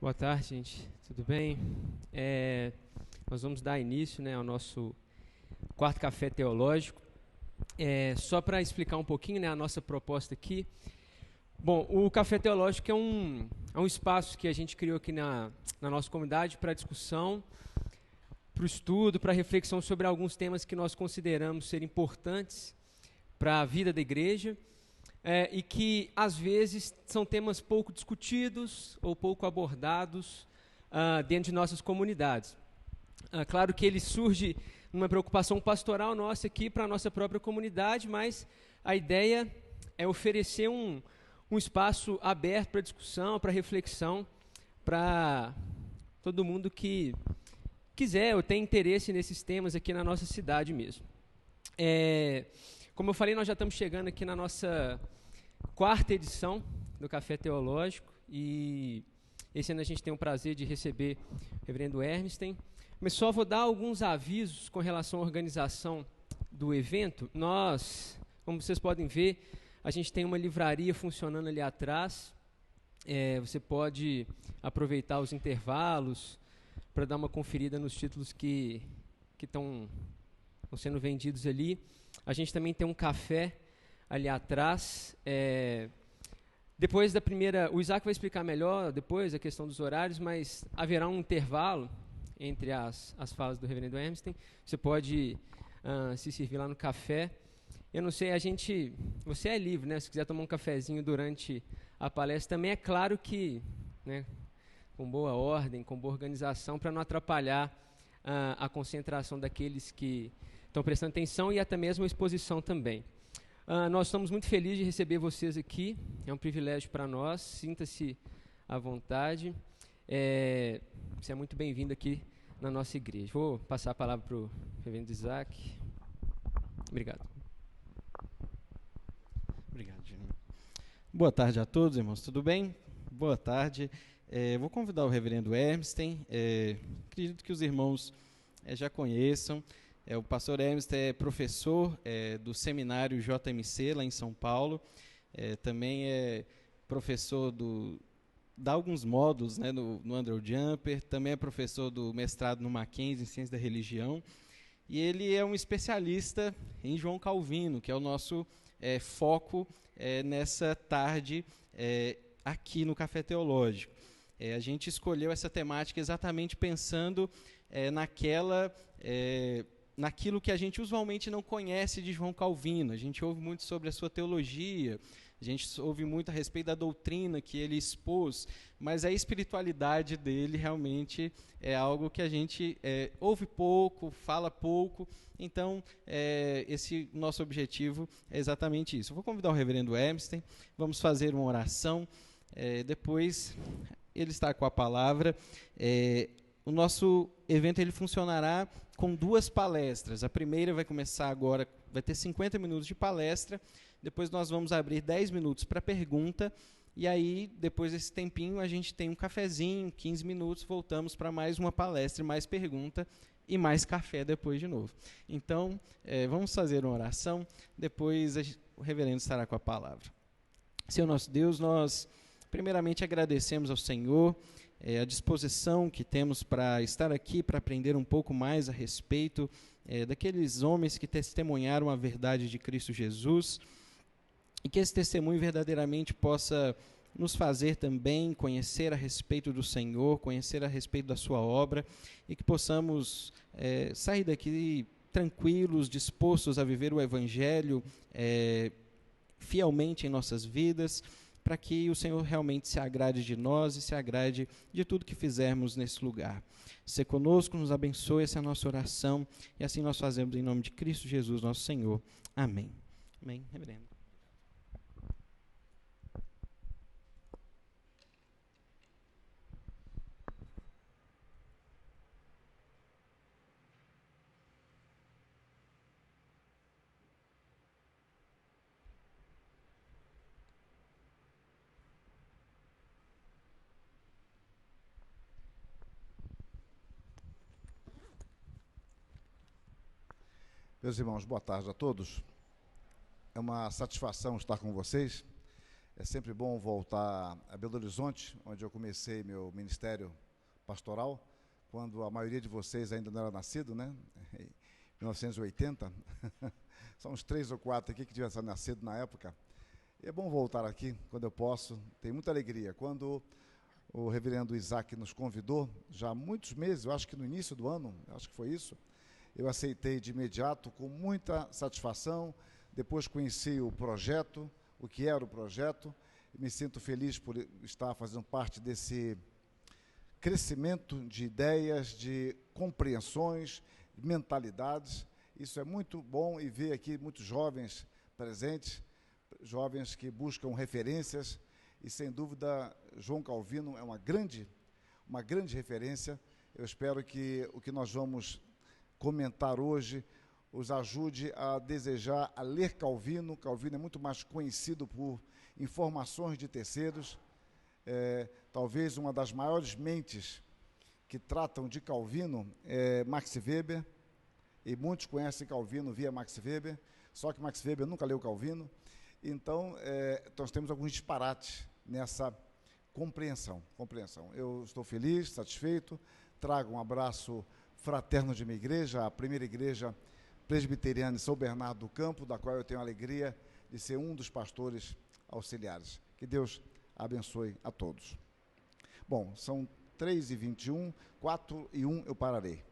Boa tarde, gente. Tudo bem? Nós vamos dar início, né, ao nosso quarto café teológico. Só para explicar um pouquinho, né, a nossa proposta aqui. Bom, o café teológico é um espaço que a gente criou aqui na nossa comunidade para discussão, para o estudo, para reflexão sobre alguns temas que nós consideramos ser importantes para a vida da igreja. E que, às vezes, são temas pouco discutidos ou pouco abordados dentro de nossas comunidades. Claro que ele surge numa preocupação pastoral nossa aqui para a nossa própria comunidade, mas a ideia é oferecer um espaço aberto para discussão, para reflexão, para todo mundo que quiser ou tem interesse nesses temas aqui na nossa cidade mesmo. Como eu falei, nós já estamos chegando aqui na nossa quarta edição do Café Teológico e esse ano a gente tem o prazer de receber o reverendo Ernsten. Mas só vou dar alguns avisos com relação à organização do evento. Nós, como vocês podem ver, a gente tem uma livraria funcionando ali atrás. Você pode aproveitar os intervalos para dar uma conferida nos títulos que estão sendo vendidos ali. A gente também tem um café ali atrás. Depois da primeira, o Isaac vai explicar melhor depois a questão dos horários, mas haverá um intervalo entre as falas do reverendo Ernsten. Você pode se servir lá no café. Eu não sei, você é livre, né? Se quiser tomar um cafezinho durante a palestra, também é claro que, né, com boa ordem, com boa organização, para não atrapalhar a concentração daqueles que estão prestando atenção e até mesmo a exposição também. Nós estamos muito felizes de receber vocês aqui, é um privilégio para nós, sinta-se à vontade, você é muito bem-vindo aqui na nossa igreja. Vou passar a palavra para o reverendo Isaac. Obrigado. Obrigado, Jimmy. Boa tarde a todos, irmãos, tudo bem? Boa tarde. Vou convidar o reverendo Ernsten, acredito que os irmãos já conheçam. O pastor Ernsten é professor do seminário JMC, lá em São Paulo. Também é professor dá alguns módulos, né, no Andrew Jumper. Também é professor do mestrado no Mackenzie, em Ciência da Religião. E ele é um especialista em João Calvino, que é o nosso foco nessa tarde aqui no Café Teológico. A gente escolheu essa temática exatamente pensando naquilo que a gente usualmente não conhece de João Calvino. A gente ouve muito sobre a sua teologia, a gente ouve muito a respeito da doutrina que ele expôs, mas a espiritualidade dele realmente é algo que a gente ouve pouco, fala pouco. Então, esse nosso objetivo é exatamente isso. Eu vou convidar o reverendo Ernsten, vamos fazer uma oração, depois ele está com a palavra. O nosso evento ele funcionará com 2 palestras. A primeira vai começar agora, vai ter 50 minutos de palestra, depois nós vamos abrir 10 minutos para pergunta, e aí, depois desse tempinho, a gente tem um cafezinho, 15 minutos, voltamos para mais uma palestra, mais pergunta e mais café depois de novo. Então, vamos fazer uma oração, depois o reverendo estará com a palavra. Senhor nosso Deus, nós primeiramente agradecemos ao Senhor a disposição que temos para estar aqui, para aprender um pouco mais a respeito daqueles homens que testemunharam a verdade de Cristo Jesus, e que esse testemunho verdadeiramente possa nos fazer também conhecer a respeito do Senhor, conhecer a respeito da sua obra, e que possamos sair daqui tranquilos, dispostos a viver o Evangelho fielmente em nossas vidas, para que o Senhor realmente se agrade de nós e se agrade de tudo que fizermos nesse lugar. Se conosco, nos abençoe, essa é a nossa oração, e assim nós fazemos em nome de Cristo Jesus, nosso Senhor. Amém. Amém, reverendo. Meus irmãos, boa tarde a todos. É uma satisfação estar com vocês. É sempre bom voltar a Belo Horizonte, onde eu comecei meu ministério pastoral, quando a maioria de vocês ainda não era nascido, né? Em 1980. São uns 3 ou 4 aqui que tivessem nascido na época. E é bom voltar aqui quando eu posso, tenho muita alegria. Quando o reverendo Isaac nos convidou, já há muitos meses, eu acho que no início do ano, acho que foi isso, eu aceitei de imediato, com muita satisfação. Depois conheci o projeto, o que era o projeto, e me sinto feliz por estar fazendo parte desse crescimento de ideias, de compreensões, de mentalidades. Isso é muito bom, e ver aqui muitos jovens presentes, jovens que buscam referências, e sem dúvida João Calvino é uma grande referência. Eu espero que o que nós vamos comentar hoje os ajude a desejar, a ler Calvino. Calvino é muito mais conhecido por informações de terceiros. Talvez uma das maiores mentes que tratam de Calvino é Max Weber, e muitos conhecem Calvino via Max Weber, só que Max Weber nunca leu Calvino. Então, nós temos alguns disparates nessa compreensão. Eu estou feliz, satisfeito, trago um abraço fraterno de minha igreja, a primeira igreja presbiteriana de São Bernardo do Campo, da qual eu tenho a alegria de ser um dos pastores auxiliares. Que Deus abençoe a todos. Bom, são 3h21, 4h01 eu pararei,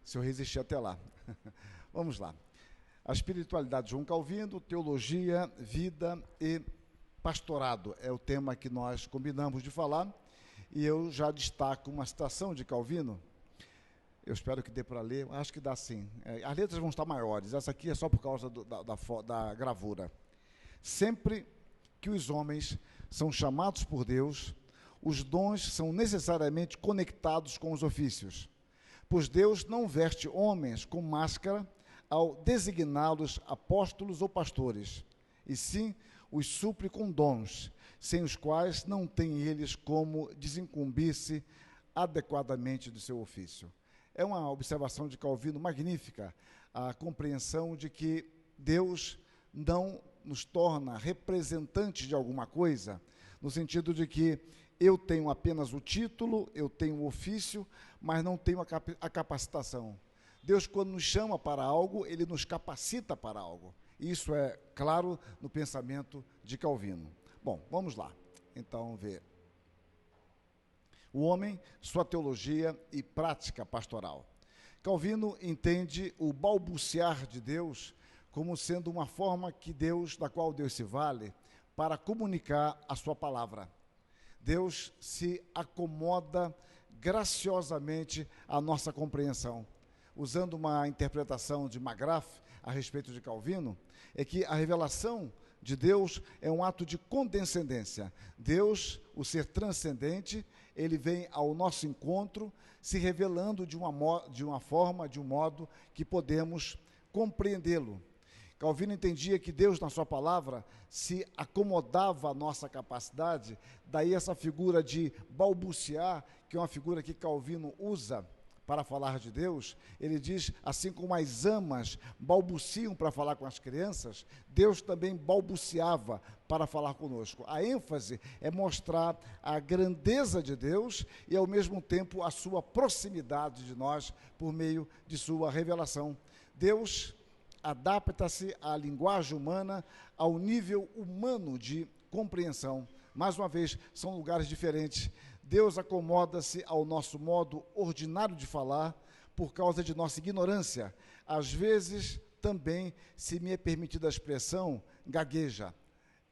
se eu resistir até lá. Vamos lá. A espiritualidade de João Calvino, teologia, vida e pastorado é o tema que nós combinamos de falar, e eu já destaco uma citação de Calvino. Eu espero que dê para ler, acho que dá sim. As letras vão estar maiores, essa aqui é só por causa da gravura. Sempre que os homens são chamados por Deus, os dons são necessariamente conectados com os ofícios, pois Deus não veste homens com máscara ao designá-los apóstolos ou pastores, e sim os supre com dons, sem os quais não tem eles como desincumbir-se adequadamente do seu ofício. É uma observação de Calvino magnífica, a compreensão de que Deus não nos torna representantes de alguma coisa, no sentido de que eu tenho apenas o título, eu tenho o ofício, mas não tenho a capacitação. Deus, quando nos chama para algo, Ele nos capacita para algo. Isso é claro no pensamento de Calvino. Bom, vamos lá. Então, ver. O homem, sua teologia e prática pastoral. Calvino entende o balbuciar de Deus como sendo uma forma da qual Deus se vale para comunicar a sua palavra. Deus se acomoda graciosamente à nossa compreensão. Usando uma interpretação de Magrath a respeito de Calvino, é que a revelação de Deus é um ato de condescendência. Deus, o ser transcendente, ele vem ao nosso encontro, se revelando de uma forma, de um modo que podemos compreendê-lo. Calvino entendia que Deus, na sua palavra, se acomodava à nossa capacidade, daí essa figura de balbuciar, que é uma figura que Calvino usa para falar de Deus. Ele diz, assim como as amas balbuciam para falar com as crianças, Deus também balbuciava para falar conosco. A ênfase é mostrar a grandeza de Deus e, ao mesmo tempo, a sua proximidade de nós por meio de sua revelação. Deus adapta-se à linguagem humana, ao nível humano de compreensão. Mais uma vez, são lugares diferentes. Deus acomoda-se ao nosso modo ordinário de falar por causa de nossa ignorância. Às vezes, também, se me é permitida a expressão, gagueja.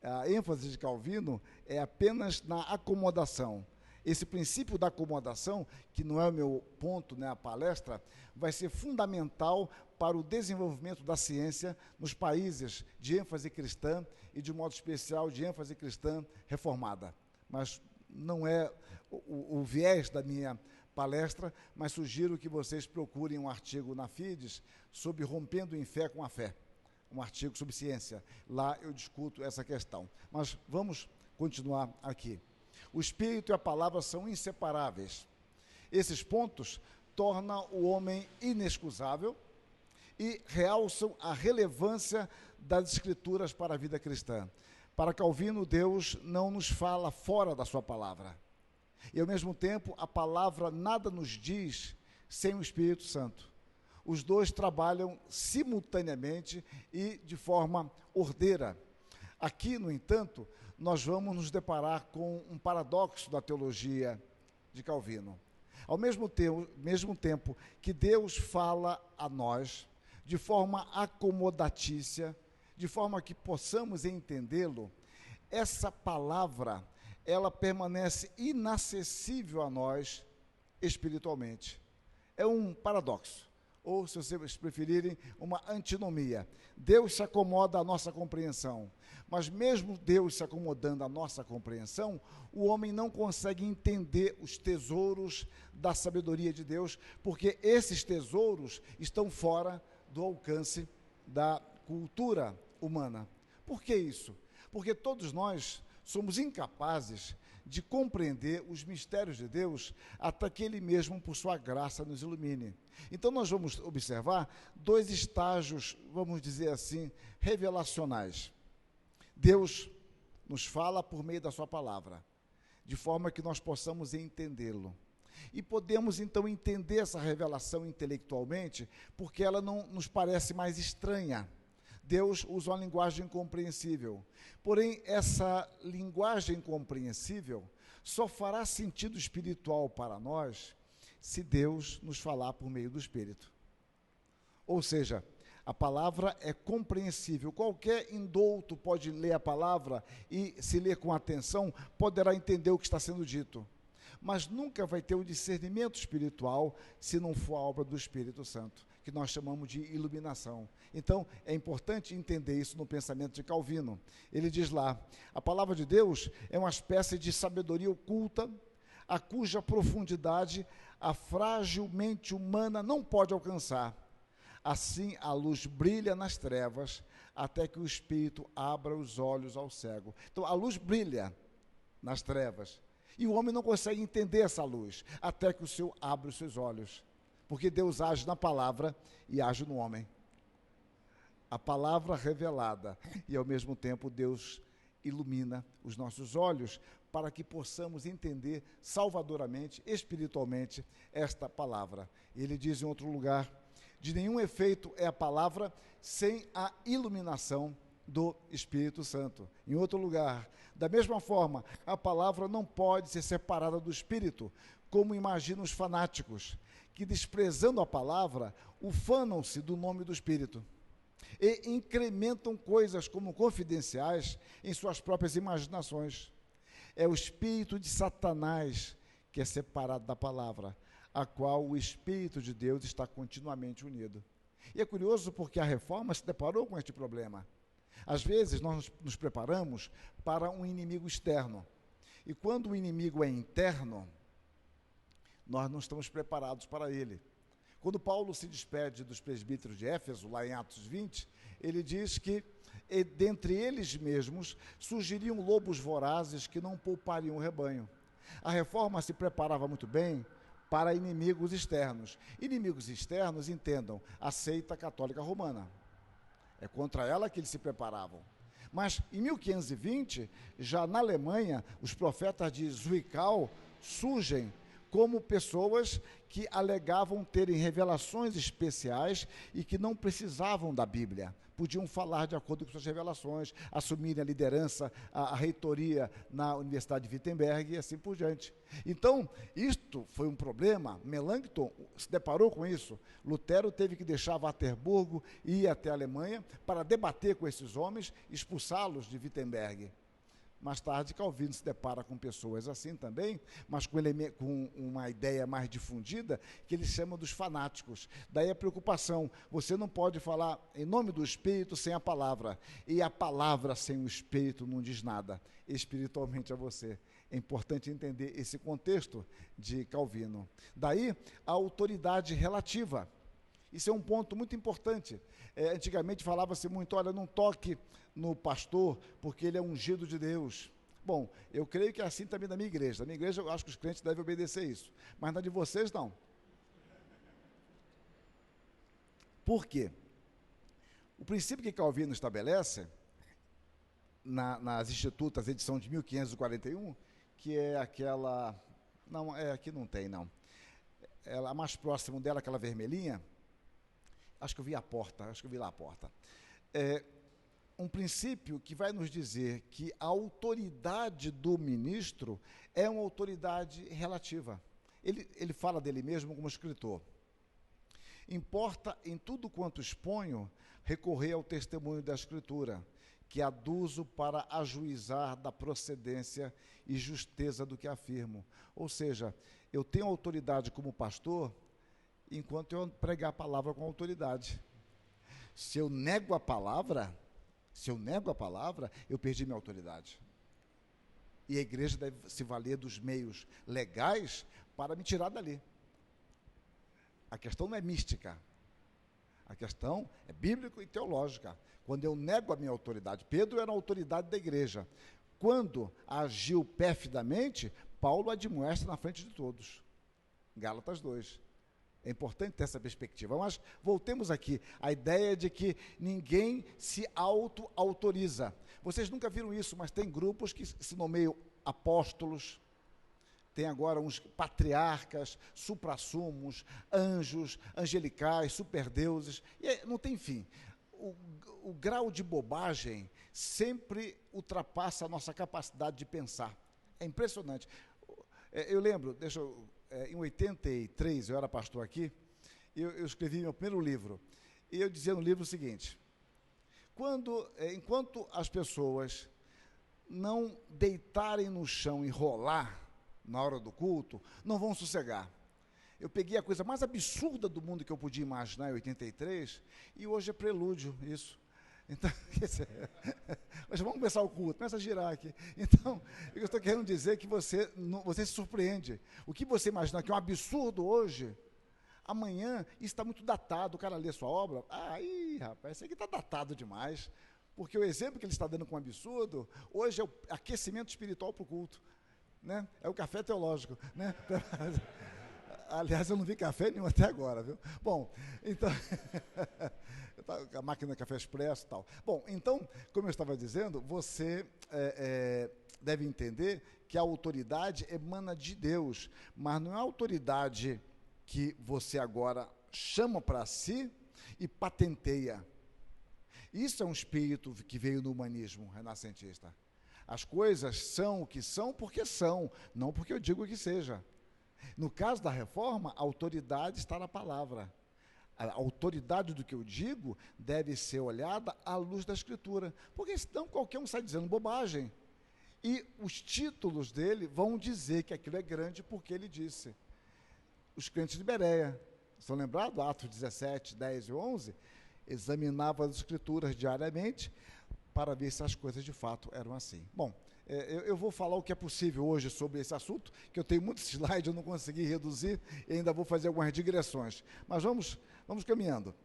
A ênfase de Calvino é apenas na acomodação. Esse princípio da acomodação, que não é o meu ponto, né, a palestra, vai ser fundamental para o desenvolvimento da ciência nos países de ênfase cristã e, de modo especial, de ênfase cristã reformada. Mas não é o viés da minha palestra, mas sugiro que vocês procurem um artigo na FIDES sobre Rompendo em Fé com a Fé, um artigo sobre ciência. Lá eu discuto essa questão. Mas vamos continuar aqui. O Espírito e a palavra são inseparáveis. Esses pontos tornam o homem inexcusável e realçam a relevância das Escrituras para a vida cristã. Para Calvino, Deus não nos fala fora da sua palavra. E, ao mesmo tempo, a palavra nada nos diz sem o Espírito Santo. Os dois trabalham simultaneamente e de forma ordeira. Aqui, no entanto, nós vamos nos deparar com um paradoxo da teologia de Calvino. Ao mesmo tempo que Deus fala a nós de forma acomodatícia, de forma que possamos entendê-lo, essa palavra, ela permanece inacessível a nós espiritualmente. É um paradoxo, ou, se vocês preferirem, uma antinomia. Deus se acomoda à nossa compreensão, mas mesmo Deus se acomodando à nossa compreensão, o homem não consegue entender os tesouros da sabedoria de Deus, porque esses tesouros estão fora do alcance da cultura humana. Por que isso? Porque todos nós somos incapazes de compreender os mistérios de Deus até que Ele mesmo, por sua graça, nos ilumine. Então, nós vamos observar dois estágios, vamos dizer assim, revelacionais. Deus nos fala por meio da sua palavra, de forma que nós possamos entendê-lo. E podemos, então, entender essa revelação intelectualmente, porque ela não nos parece mais estranha. Deus usa uma linguagem compreensível. Porém, essa linguagem compreensível só fará sentido espiritual para nós se Deus nos falar por meio do Espírito. Ou seja, a palavra é compreensível. Qualquer indouto pode ler a palavra e, se ler com atenção, poderá entender o que está sendo dito. Mas nunca vai ter um discernimento espiritual se não for a obra do Espírito Santo, que nós chamamos de iluminação. Então, é importante entender isso no pensamento de Calvino. Ele diz lá, a palavra de Deus é uma espécie de sabedoria oculta, a cuja profundidade a frágil mente humana não pode alcançar. Assim, a luz brilha nas trevas, até que o Espírito abra os olhos ao cego. Então, a luz brilha nas trevas, e o homem não consegue entender essa luz, até que o Senhor abra os seus olhos. Porque Deus age na palavra e age no homem. A palavra revelada, e ao mesmo tempo Deus ilumina os nossos olhos, para que possamos entender salvadoramente, espiritualmente, esta palavra. Ele diz em outro lugar, de nenhum efeito é a palavra sem a iluminação do Espírito Santo. Em outro lugar, da mesma forma, a palavra não pode ser separada do Espírito, como imaginam os fanáticos, que desprezando a palavra, ufanam-se do nome do Espírito e incrementam coisas como confidenciais em suas próprias imaginações. É o espírito de Satanás que é separado da palavra, a qual o Espírito de Deus está continuamente unido. E é curioso porque a Reforma se deparou com este problema. Às vezes nós nos preparamos para um inimigo externo, e quando o inimigo é interno, nós não estamos preparados para ele. Quando Paulo se despede dos presbíteros de Éfeso, lá em Atos 20, ele diz que dentre eles mesmos surgiriam lobos vorazes que não poupariam o rebanho. A Reforma se preparava muito bem para inimigos externos. Inimigos externos, entendam, a seita católica romana. É contra ela que eles se preparavam. Mas em 1520, já na Alemanha, os profetas de Zwickau surgem como pessoas que alegavam terem revelações especiais e que não precisavam da Bíblia. Podiam falar de acordo com suas revelações, assumirem a liderança, a reitoria na Universidade de Wittenberg e assim por diante. Então, isto foi um problema. Melanchthon se deparou com isso. Lutero teve que deixar Waterburgo e ir até a Alemanha para debater com esses homens, expulsá-los de Wittenberg. Mais tarde, Calvino se depara com pessoas assim também, mas com uma ideia mais difundida, que ele chama dos fanáticos. Daí a preocupação, você não pode falar em nome do Espírito sem a palavra, e a palavra sem o Espírito não diz nada, espiritualmente a você. É importante entender esse contexto de Calvino. Daí, a autoridade relativa. Isso é um ponto muito importante. Antigamente falava-se muito, olha, não toque no pastor, porque ele é ungido de Deus. Bom, eu creio que é assim também na minha igreja. Na minha igreja eu acho que os crentes devem obedecer isso, mas na de vocês não. Por quê? O princípio que Calvino estabelece nas Institutas, edição de 1541, que é aquela... Não, aqui não tem, não. Ela, a mais próximo dela, aquela vermelhinha, acho que eu vi lá a porta. Um princípio que vai nos dizer que a autoridade do ministro é uma autoridade relativa. Ele fala dele mesmo como escritor. Importa em tudo quanto exponho recorrer ao testemunho da Escritura, que aduzo para ajuizar da procedência e justeza do que afirmo. Ou seja, eu tenho autoridade como pastor enquanto eu pregar a palavra com autoridade. Se eu nego a palavra, eu perdi minha autoridade. E a igreja deve se valer dos meios legais para me tirar dali. A questão não é mística. A questão é bíblica e teológica. Quando eu nego a minha autoridade, Pedro era a autoridade da igreja. Quando agiu perfidamente, Paulo admoesta na frente de todos. Gálatas 2. É importante ter essa perspectiva. Mas voltemos aqui à ideia de que ninguém se auto-autoriza. Vocês nunca viram isso, mas tem grupos que se nomeiam apóstolos, tem agora uns patriarcas, suprassumos, anjos, angelicais, superdeuses, e não tem fim. O grau de bobagem sempre ultrapassa a nossa capacidade de pensar. É impressionante. Eu lembro, em 83, eu era pastor aqui, eu escrevi meu primeiro livro, e eu dizia no livro o seguinte: enquanto as pessoas não deitarem no chão e rolar na hora do culto, não vão sossegar. Eu peguei a coisa mais absurda do mundo que eu podia imaginar em 83, e hoje é prelúdio isso. Então, mas vamos começar o culto, começa a girar aqui. Então, eu estou querendo dizer que você se surpreende. O que você imagina que é um absurdo hoje, amanhã isso está muito datado. O cara lê sua obra, rapaz, isso aqui está datado demais. Porque o exemplo que ele está dando com um absurdo, hoje é o aquecimento espiritual para o culto. Né? É o café teológico. Né? Aliás, eu não vi café nenhum até agora, viu? Bom, então... a máquina de café expresso e tal. Bom, então, como eu estava dizendo, você deve entender que a autoridade emana de Deus, mas não é a autoridade que você agora chama para si e patenteia. Isso é um espírito que veio do humanismo renascentista. As coisas são o que são porque são, não porque eu digo que seja. No caso da reforma, a autoridade está na palavra. A autoridade do que eu digo deve ser olhada à luz da Escritura, porque senão qualquer um sai dizendo bobagem. E os títulos dele vão dizer que aquilo é grande porque ele disse. Os crentes de Bereia, estão lembrados? Atos 17, 10 e 11, examinavam as Escrituras diariamente para ver se as coisas de fato eram assim. Bom, eu vou falar o que é possível hoje sobre esse assunto, que eu tenho muitos slides, eu não consegui reduzir, e ainda vou fazer algumas digressões. Mas vamos caminhando.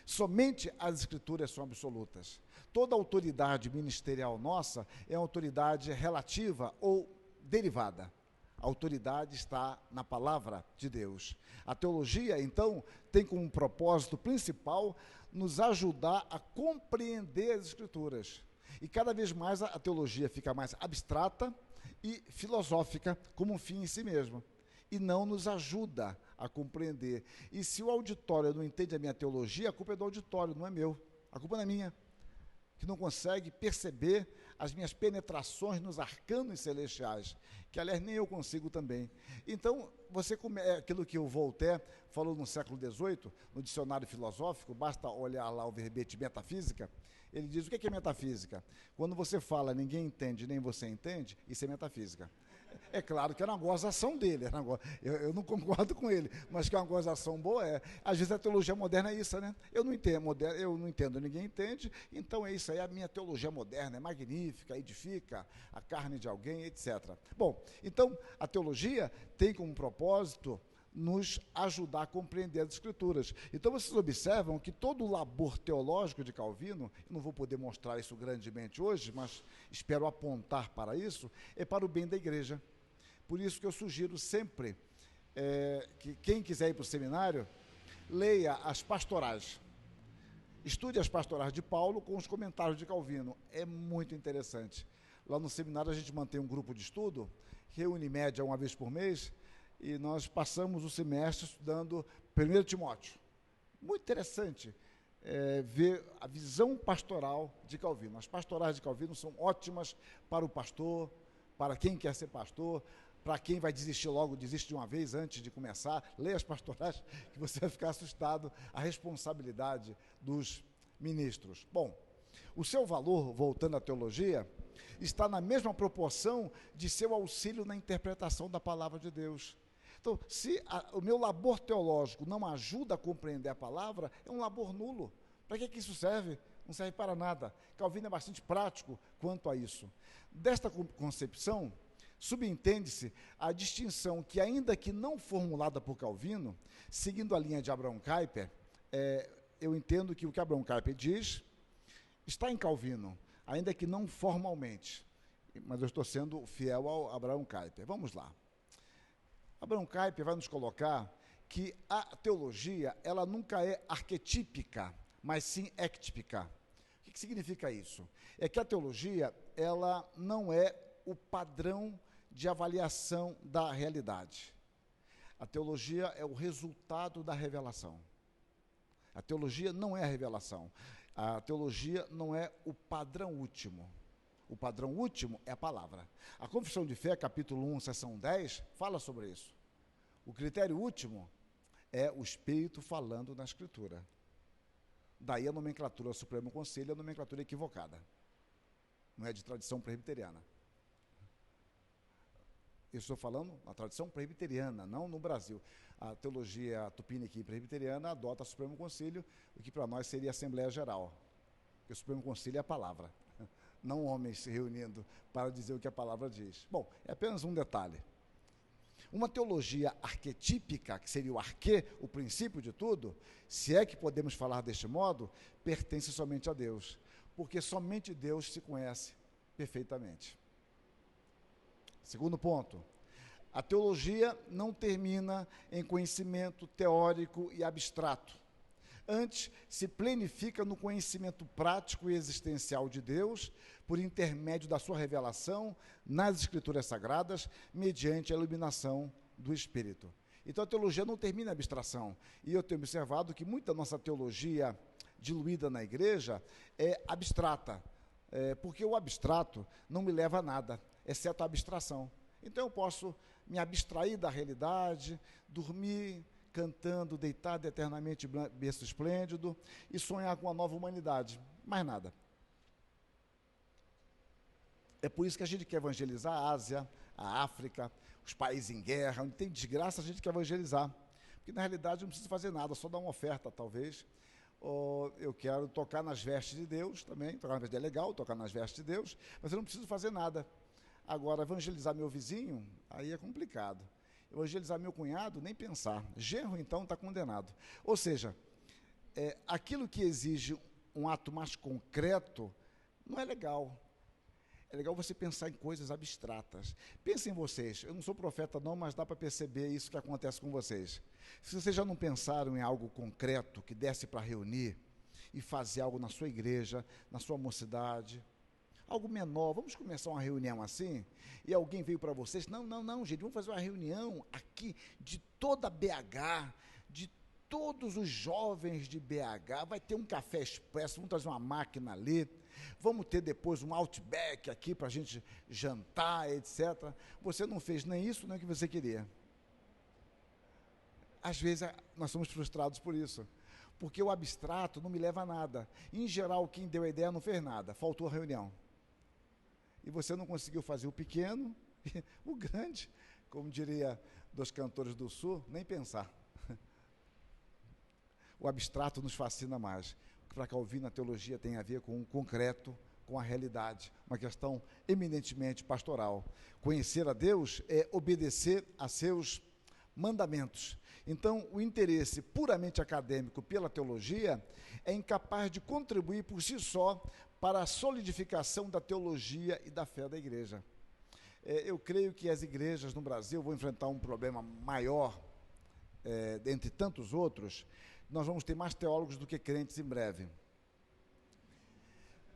Somente as Escrituras são absolutas. Toda autoridade ministerial nossa é uma autoridade relativa ou derivada. A autoridade está na palavra de Deus. A teologia, então, tem como propósito principal nos ajudar a compreender as Escrituras. E cada vez mais a teologia fica mais abstrata e filosófica como um fim em si mesmo. E não nos ajuda a compreender. E se o auditório não entende a minha teologia, a culpa é do auditório, não é meu. A culpa não é minha, que não consegue perceber as minhas penetrações nos arcanos celestiais, que, aliás, nem eu consigo também. Então, aquilo que o Voltaire falou no século XVIII, no dicionário filosófico, basta olhar lá o verbete metafísica, ele diz, o que é metafísica? Quando você fala, ninguém entende, nem você entende, isso é metafísica. É claro que era uma gozação dele, eu não concordo com ele, mas que é uma gozação boa é. Às vezes a teologia moderna é isso, né? Eu não entendo, ninguém entende, então é isso aí, a minha teologia moderna é magnífica, edifica a carne de alguém, etc. Bom, então a teologia tem como propósito nos ajudar a compreender as Escrituras. Então vocês observam que todo o labor teológico de Calvino, eu não vou poder mostrar isso grandemente hoje, mas espero apontar para isso, é para o bem da igreja. Por isso que eu sugiro sempre que quem quiser ir para o seminário, leia as pastorais. Estude as pastorais de Paulo com os comentários de Calvino. É muito interessante. Lá no seminário a gente mantém um grupo de estudo, reúne em média uma vez por mês, e nós passamos o semestre estudando 1 Timóteo. Muito interessante ver a visão pastoral de Calvino. As pastorais de Calvino são ótimas para o pastor, para quem quer ser pastor, para quem vai desistir logo, desiste de uma vez antes de começar. Leia as pastorais que você vai ficar assustado, a responsabilidade dos ministros. Bom, o seu valor, voltando à teologia, está na mesma proporção de seu auxílio na interpretação da palavra de Deus. Então, se o meu labor teológico não ajuda a compreender a palavra, é um labor nulo. Para que isso serve? Não serve para nada. Calvino é bastante prático quanto a isso. Desta concepção, subentende-se a distinção que, ainda que não formulada por Calvino, seguindo a linha de Abraham Kuyper, eu entendo que o que Abraham Kuyper diz está em Calvino, ainda que não formalmente, mas eu estou sendo fiel ao Abraham Kuyper. Vamos lá. Abraham Kuyper vai nos colocar que a teologia, ela nunca é arquetípica, mas sim ectípica. O que significa isso? É que a teologia, ela não é o padrão de avaliação da realidade. A teologia é o resultado da revelação. A teologia não é a revelação. A teologia não é o padrão último. O padrão último é a palavra. A Confissão de Fé, capítulo 1, seção 10, fala sobre isso. O critério último é o Espírito falando na Escritura. Daí a nomenclatura Supremo Conselho é a nomenclatura equivocada. Não é de tradição presbiteriana. Eu estou falando na tradição presbiteriana, não no Brasil. A teologia tupiniquim presbiteriana adota o Supremo Conselho, o que para nós seria a Assembleia Geral. Porque o Supremo Conselho é a palavra, não homens se reunindo para dizer o que a palavra diz. Bom, é apenas um detalhe. Uma teologia arquetípica, que seria o arquê, o princípio de tudo, se é que podemos falar deste modo, pertence somente a Deus, porque somente Deus se conhece perfeitamente. Segundo ponto, a teologia não termina em conhecimento teórico e abstrato. Antes, se plenifica no conhecimento prático e existencial de Deus, por intermédio da sua revelação nas Escrituras Sagradas, mediante a iluminação do Espírito. Então, a teologia não termina em abstração. E eu tenho observado que muita nossa teologia diluída na igreja é abstrata, porque o abstrato não me leva a nada, exceto a abstração. Então, eu posso me abstrair da realidade, dormir cantando, deitado eternamente berço esplêndido e sonhar com uma nova humanidade, mais nada. É por isso que a gente quer evangelizar a Ásia, a África, os países em guerra, onde tem desgraça, a gente quer evangelizar, porque na realidade não precisa fazer nada, só dar uma oferta talvez. Ou eu quero tocar nas vestes de Deus também, tocar nas vestes é legal, tocar nas vestes de Deus, mas eu não preciso fazer nada. Agora, evangelizar meu vizinho, aí é complicado. Evangelizar meu cunhado, nem pensar. Genro, então, está condenado. Ou seja, aquilo que exige um ato mais concreto, não é legal. É legal você pensar em coisas abstratas. Pensem em vocês. Eu não sou profeta não, mas dá para perceber isso que acontece com vocês. Se vocês já não pensaram em algo concreto, que desse para reunir e fazer algo na sua igreja, na sua mocidade, algo menor, vamos começar uma reunião assim, e alguém veio para vocês, não, gente, vamos fazer uma reunião aqui de toda BH, de todos os jovens de BH, vai ter um café expresso, vamos trazer uma máquina ali, vamos ter depois um Outback aqui para a gente jantar, etc. Você não fez nem isso, nem o que você queria. Às vezes nós somos frustrados por isso, porque o abstrato não me leva a nada. Em geral, quem deu a ideia não fez nada, faltou a reunião. E você não conseguiu fazer o pequeno, o grande, como diria dos cantores do Sul, nem pensar. O abstrato nos fascina mais. Para Calvino, a teologia tem a ver com o concreto, com a realidade, uma questão eminentemente pastoral. Conhecer a Deus é obedecer a seus mandamentos. Então, o interesse puramente acadêmico pela teologia é incapaz de contribuir por si só para a solidificação da teologia e da fé da igreja. Eu creio que as igrejas no Brasil vão enfrentar um problema maior, dentre tantos outros. Nós vamos ter mais teólogos do que crentes em breve.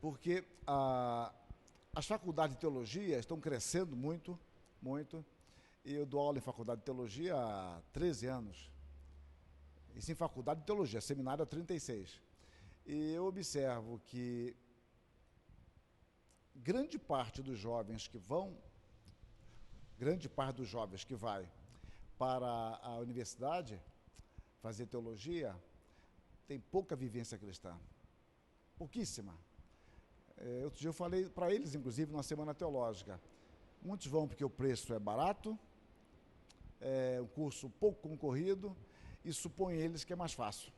porque as faculdades de teologia estão crescendo muito, muito, e eu dou aula em faculdade de teologia há 13 anos. Isso em faculdade de teologia, seminário há 36. E eu observo que grande parte dos jovens que vai para a universidade fazer teologia, tem pouca vivência cristã. Pouquíssima. Outro dia eu falei para eles, inclusive, numa semana teológica. Muitos vão porque o preço é barato, é um curso pouco concorrido, e supõe eles que é mais fácil.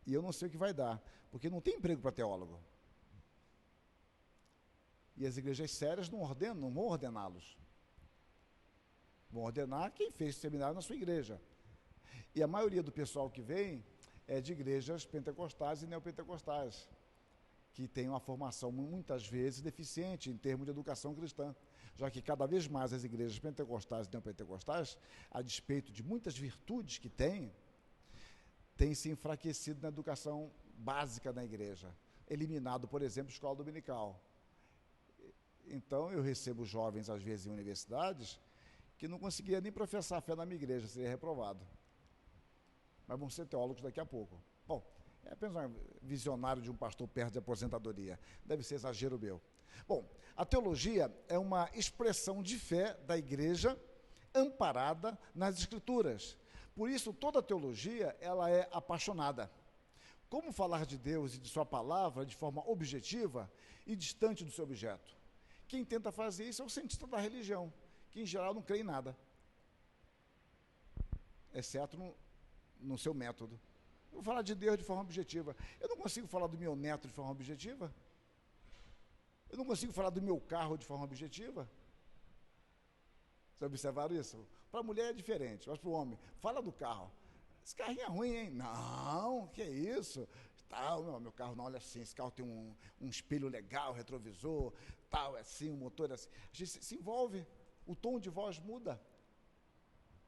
E eu não sei o que vai dar, porque não tem emprego para teólogo. E as igrejas sérias não vão ordená-los. Vão ordenar quem fez seminário na sua igreja. E a maioria do pessoal que vem é de igrejas pentecostais e neopentecostais, que tem uma formação muitas vezes deficiente em termos de educação cristã, já que cada vez mais as igrejas pentecostais e neopentecostais, a despeito de muitas virtudes que têm se enfraquecido na educação básica da igreja, eliminado, por exemplo, a escola dominical. Então, eu recebo jovens, às vezes, em universidades, que não conseguia nem professar a fé na minha igreja, seria reprovado. Mas vão ser teólogos daqui a pouco. Bom, é apenas um visionário de um pastor perto de aposentadoria. Deve ser exagero meu. Bom, a teologia é uma expressão de fé da igreja amparada nas Escrituras. Por isso, toda teologia, ela é apaixonada. Como falar de Deus e de sua palavra de forma objetiva e distante do seu objeto? Quem tenta fazer isso é o cientista da religião, que em geral não crê em nada, exceto no seu método. Eu vou falar de Deus de forma objetiva. Eu não consigo falar do meu neto de forma objetiva. Eu não consigo falar do meu carro de forma objetiva. Vocês observaram isso? Para a mulher é diferente, mas para o homem, fala do carro. Esse carrinho é ruim, hein? Não, que é isso? Tal, meu carro não, olha assim, esse carro tem um espelho legal, retrovisor, tal, é assim, um motor é assim. A gente se envolve, o tom de voz muda.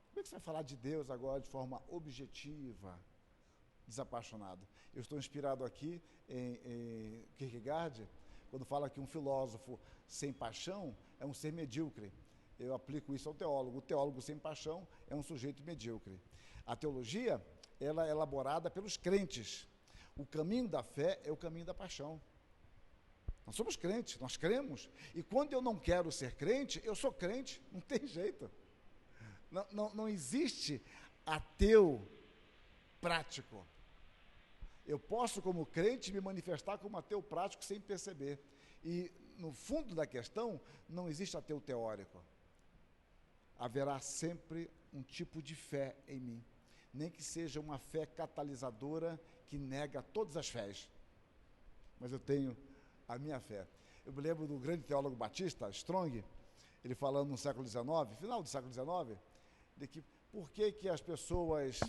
Como é que você vai falar de Deus agora de forma objetiva, desapaixonado? Eu estou inspirado aqui em Kierkegaard, quando fala que um filósofo sem paixão é um ser medíocre. Eu aplico isso ao teólogo. O teólogo sem paixão é um sujeito medíocre. A teologia, ela é elaborada pelos crentes. O caminho da fé é o caminho da paixão. Nós somos crentes, nós cremos. E quando eu não quero ser crente, eu sou crente, não tem jeito. Não existe ateu prático. Eu posso, como crente, me manifestar como ateu prático sem perceber. E, no fundo da questão, não existe ateu teórico. Haverá sempre um tipo de fé em mim, nem que seja uma fé catalisadora que nega todas as fés. Mas eu tenho a minha fé. Eu me lembro do grande teólogo batista, Strong, ele falando no século XIX, final do século XIX, de que por que as pessoas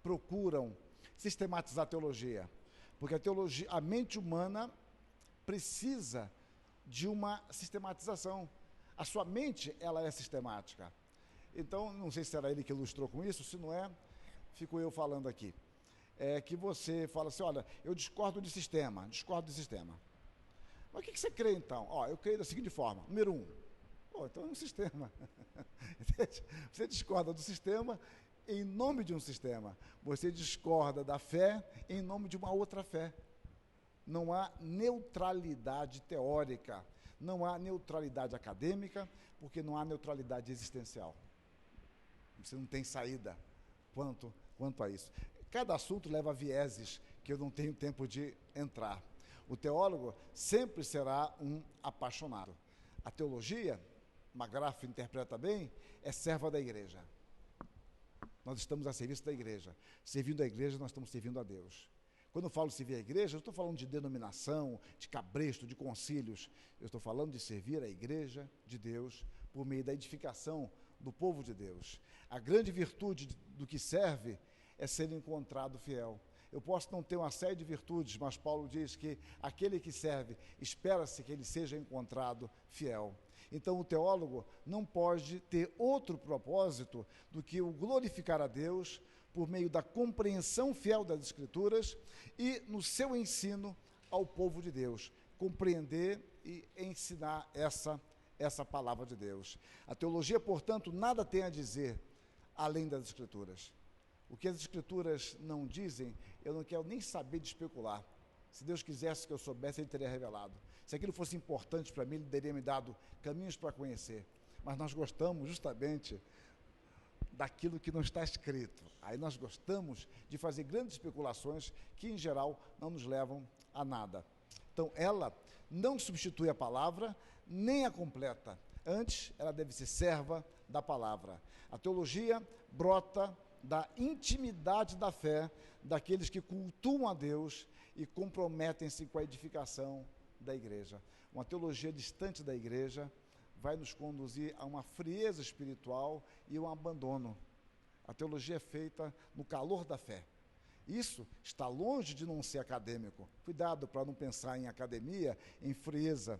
procuram sistematizar a teologia? Porque a mente humana precisa de uma sistematização. A sua mente, ela é sistemática. Então, não sei se era ele que ilustrou com isso, se não é, fico eu falando aqui. É que você fala assim, olha, eu discordo do sistema. Mas o que você crê então? Eu creio da seguinte forma, número 1, então é um sistema. Você discorda do sistema em nome de um sistema. Você discorda da fé em nome de uma outra fé. Não há neutralidade teórica, não há neutralidade acadêmica, porque não há neutralidade existencial. Você não tem saída quanto a isso. Cada assunto leva vieses que eu não tenho tempo de entrar. O teólogo sempre será um apaixonado. A teologia, McGrath interpreta bem, é serva da igreja. Nós estamos a serviço da igreja. Servindo a igreja, nós estamos servindo a Deus. Quando eu falo servir a igreja, eu estou falando de denominação, de cabresto, de concílios. Eu estou falando de servir a igreja de Deus por meio da edificação do povo de Deus. A grande virtude do que serve é ser encontrado fiel. Eu posso não ter uma série de virtudes, mas Paulo diz que aquele que serve, espera-se que ele seja encontrado fiel. Então, o teólogo não pode ter outro propósito do que o glorificar a Deus por meio da compreensão fiel das Escrituras e, no seu ensino, ao povo de Deus compreender e ensinar essa palavra de Deus. A teologia, portanto, nada tem a dizer além das Escrituras. O que as Escrituras não dizem, eu não quero nem saber de especular. Se Deus quisesse que eu soubesse, Ele teria revelado. Se aquilo fosse importante para mim, Ele teria me dado caminhos para conhecer. Mas nós gostamos justamente daquilo que não está escrito. Aí nós gostamos de fazer grandes especulações que, em geral, não nos levam a nada. Então, ela não substitui a palavra, nem a completa. Antes, ela deve ser serva da palavra. A teologia brota da intimidade da fé daqueles que cultuam a Deus e comprometem-se com a edificação da igreja. Uma teologia distante da igreja vai nos conduzir a uma frieza espiritual e um abandono. A teologia é feita no calor da fé. Isso está longe de não ser acadêmico. Cuidado para não pensar em academia, em frieza,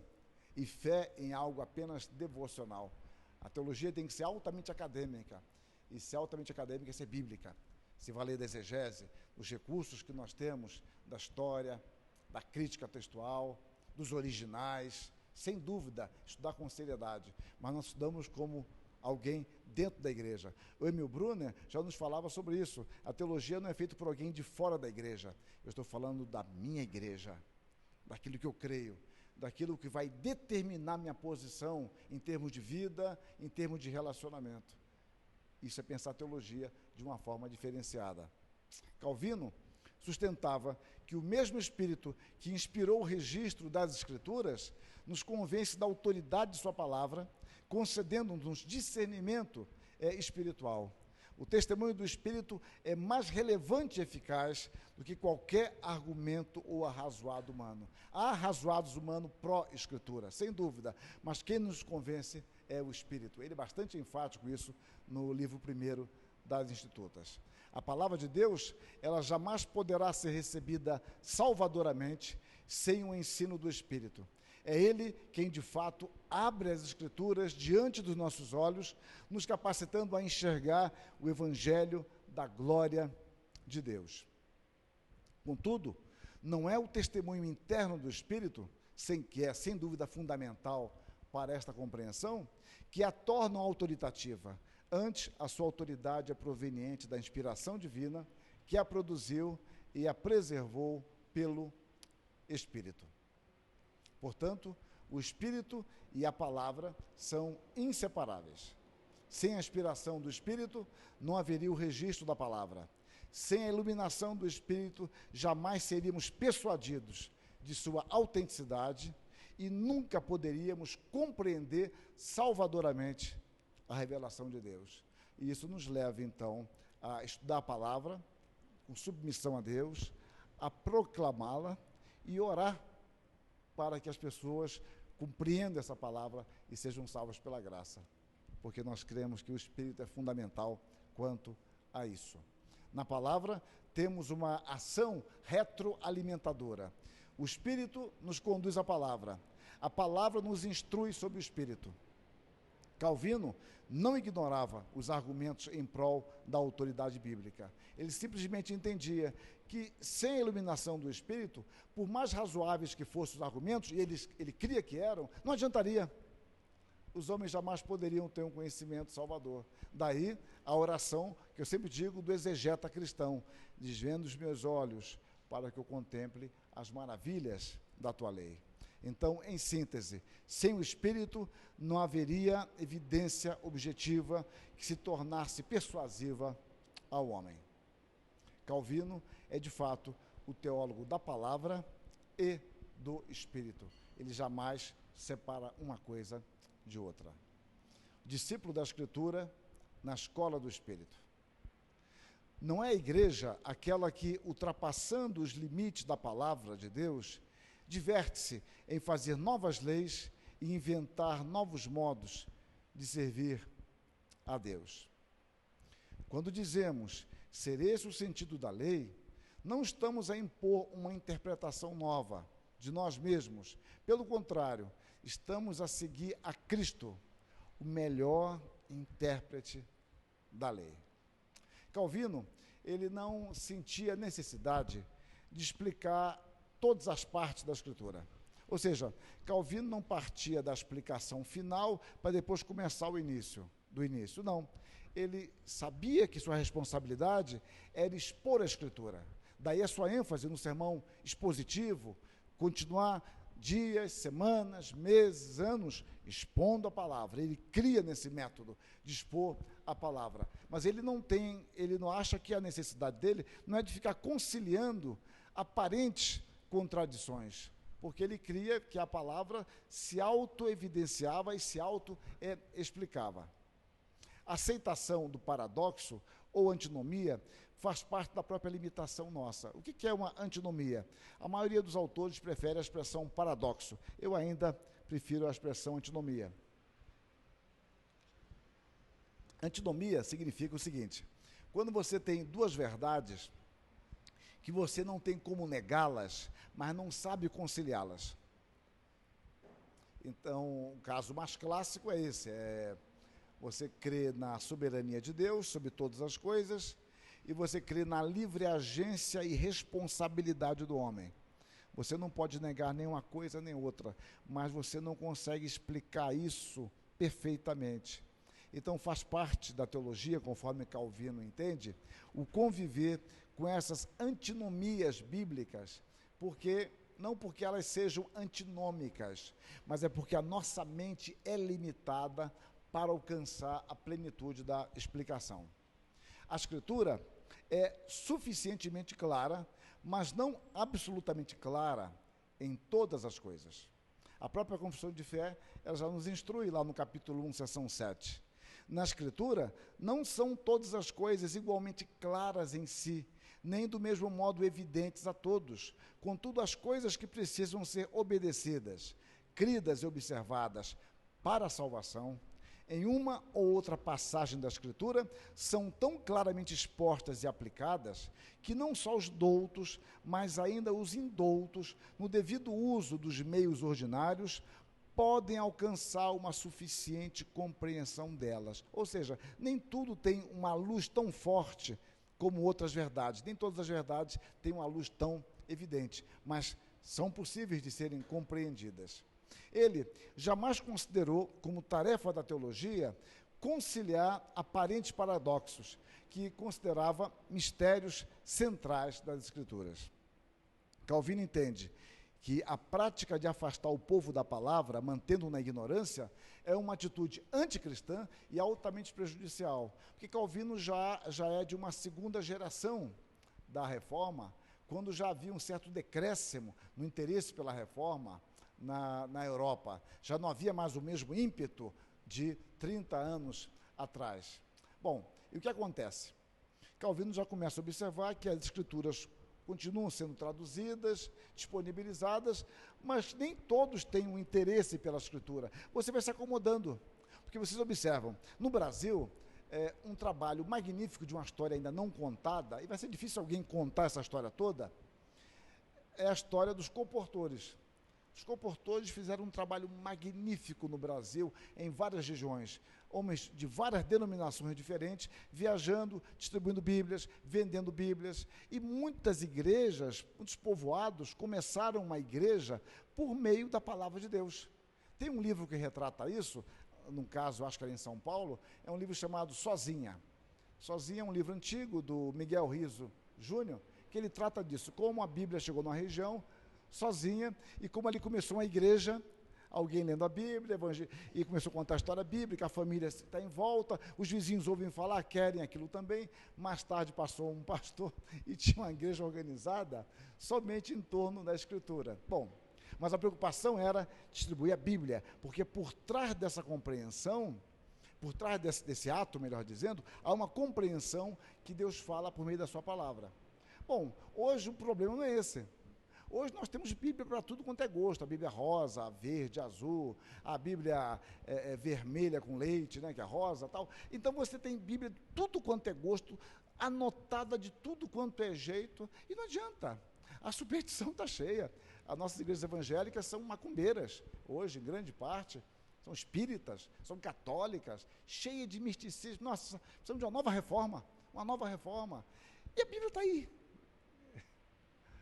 e fé em algo apenas devocional. A teologia tem que ser altamente acadêmica. E ser altamente acadêmica é ser bíblica. Se valer da exegese, dos recursos que nós temos, da história, da crítica textual, dos originais, sem dúvida, estudar com seriedade. Mas nós estudamos como alguém dentro da igreja. O Emil Brunner já nos falava sobre isso. A teologia não é feita por alguém de fora da igreja. Eu estou falando da minha igreja, daquilo que eu creio, daquilo que vai determinar minha posição em termos de vida, em termos de relacionamento. Isso é pensar a teologia de uma forma diferenciada. Calvino sustentava que o mesmo Espírito que inspirou o registro das Escrituras nos convence da autoridade de sua palavra, concedendo-nos discernimento espiritual. O testemunho do Espírito é mais relevante e eficaz do que qualquer argumento ou arrazoado humano. Há arrazoados humanos pró-Escritura, sem dúvida, mas quem nos convence é o Espírito. Ele é bastante enfático isso no livro 1 das Institutas. A palavra de Deus, ela jamais poderá ser recebida salvadoramente sem o ensino do Espírito. É Ele quem, de fato, abre as Escrituras diante dos nossos olhos, nos capacitando a enxergar o Evangelho da glória de Deus. Contudo, não é o testemunho interno do Espírito, que é, sem dúvida, fundamental para esta compreensão, que a torna autoritativa. Antes, a sua autoridade é proveniente da inspiração divina, que a produziu e a preservou pelo Espírito. Portanto, o Espírito e a palavra são inseparáveis. Sem a inspiração do Espírito, não haveria o registro da palavra. Sem a iluminação do Espírito, jamais seríamos persuadidos de sua autenticidade e nunca poderíamos compreender salvadoramente a revelação de Deus. E isso nos leva, então, a estudar a palavra com submissão a Deus, a proclamá-la e orar para que as pessoas compreendam essa palavra e sejam salvas pela graça, porque nós cremos que o Espírito é fundamental quanto a isso. Na palavra, temos uma ação retroalimentadora. O Espírito nos conduz à palavra. A palavra nos instrui sobre o Espírito. Calvino não ignorava os argumentos em prol da autoridade bíblica. Ele simplesmente entendia que, sem a iluminação do Espírito, por mais razoáveis que fossem os argumentos, e ele cria que eram, não adiantaria. Os homens jamais poderiam ter um conhecimento salvador. Daí a oração, que eu sempre digo, do exegeta cristão: desvenda os meus olhos para que eu contemple as maravilhas da tua lei. Então, em síntese, sem o Espírito não haveria evidência objetiva que se tornasse persuasiva ao homem. Calvino é, de fato, o teólogo da palavra e do Espírito. Ele jamais separa uma coisa de outra. Discípulo da Escritura na escola do Espírito. Não é a igreja aquela que, ultrapassando os limites da palavra de Deus, diverte-se em fazer novas leis e inventar novos modos de servir a Deus. Quando dizemos ser esse o sentido da lei, não estamos a impor uma interpretação nova de nós mesmos. Pelo contrário, estamos a seguir a Cristo, o melhor intérprete da lei. Calvino, ele não sentia necessidade de explicar todas as partes da Escritura. Ou seja, Calvino não partia da explicação final para depois começar do início, não. Ele sabia que sua responsabilidade era expor a Escritura. Daí a sua ênfase no sermão expositivo, continuar dias, semanas, meses, anos, expondo a palavra. Ele cria nesse método de expor a palavra. Mas ele não acha que a necessidade dele não é de ficar conciliando aparentes contradições, porque ele cria que a palavra se auto-evidenciava e se auto-explicava. A aceitação do paradoxo ou antinomia faz parte da própria limitação nossa. O que é uma antinomia? A maioria dos autores prefere a expressão paradoxo. Eu ainda prefiro a expressão antinomia. Antinomia significa o seguinte: quando você tem duas verdades que você não tem como negá-las, mas não sabe conciliá-las. Então, o caso mais clássico é esse, você crê na soberania de Deus sobre todas as coisas e você crê na livre agência e responsabilidade do homem. Você não pode negar nem uma coisa nem outra, mas você não consegue explicar isso perfeitamente. Então faz parte da teologia, conforme Calvino entende, o conviver com essas antinomias bíblicas, não porque elas sejam antinômicas, mas é porque a nossa mente é limitada para alcançar a plenitude da explicação. A Escritura é suficientemente clara, mas não absolutamente clara em todas as coisas. A própria Confissão de Fé, ela já nos instrui lá no capítulo 1, seção 7. Na Escritura, não são todas as coisas igualmente claras em si, nem do mesmo modo evidentes a todos. Contudo, as coisas que precisam ser obedecidas, cridas e observadas para a salvação, em uma ou outra passagem da Escritura, são tão claramente expostas e aplicadas que não só os doutos, mas ainda os indoutos, no devido uso dos meios ordinários, podem alcançar uma suficiente compreensão delas. Ou seja, nem tudo tem uma luz tão forte como outras verdades. Nem todas as verdades têm uma luz tão evidente, mas são possíveis de serem compreendidas. Ele jamais considerou como tarefa da teologia conciliar aparentes paradoxos, que considerava mistérios centrais das Escrituras. Calvino entende que a prática de afastar o povo da palavra, mantendo-o na ignorância, é uma atitude anticristã e altamente prejudicial, porque Calvino já é de uma segunda geração da Reforma, quando já havia um certo decréscimo no interesse pela Reforma na Europa. Já não havia mais o mesmo ímpeto de 30 anos atrás. Bom, e o que acontece? Calvino já começa a observar que as Escrituras continuam sendo traduzidas, disponibilizadas, mas nem todos têm um interesse pela Escritura. Você vai se acomodando, porque vocês observam, no Brasil, um trabalho magnífico de uma história ainda não contada, e vai ser difícil alguém contar essa história toda, é a história dos comportores. Os comportores fizeram um trabalho magnífico no Brasil, em várias regiões. Homens de várias denominações diferentes, viajando, distribuindo Bíblias, vendendo Bíblias. E muitas igrejas, muitos povoados, começaram uma igreja por meio da palavra de Deus. Tem um livro que retrata isso, num caso, acho que era em São Paulo, é um livro chamado Sozinha. Sozinha é um livro antigo, do Miguel Riso Júnior, que ele trata disso, como a Bíblia chegou numa região, sozinha, e como ali começou uma igreja, alguém lendo a Bíblia, e começou a contar a história bíblica, a família está em volta, os vizinhos ouvem falar, querem aquilo também. Mais tarde passou um pastor e tinha uma igreja organizada somente em torno da Escritura. Bom, mas a preocupação era distribuir a Bíblia, porque por trás dessa compreensão, por trás desse ato, melhor dizendo, há uma compreensão que Deus fala por meio da sua palavra. Bom, hoje o problema não é esse. Hoje nós temos Bíblia para tudo quanto é gosto, a Bíblia rosa, verde, azul, a Bíblia vermelha com leite, né, que é rosa, tal. Então você tem Bíblia de tudo quanto é gosto, anotada de tudo quanto é jeito, e não adianta. A superstição está cheia. As nossas igrejas evangélicas são macumbeiras, hoje, em grande parte, são espíritas, são católicas, cheias de misticismo. Nossa, precisamos de uma nova reforma, E a Bíblia está aí.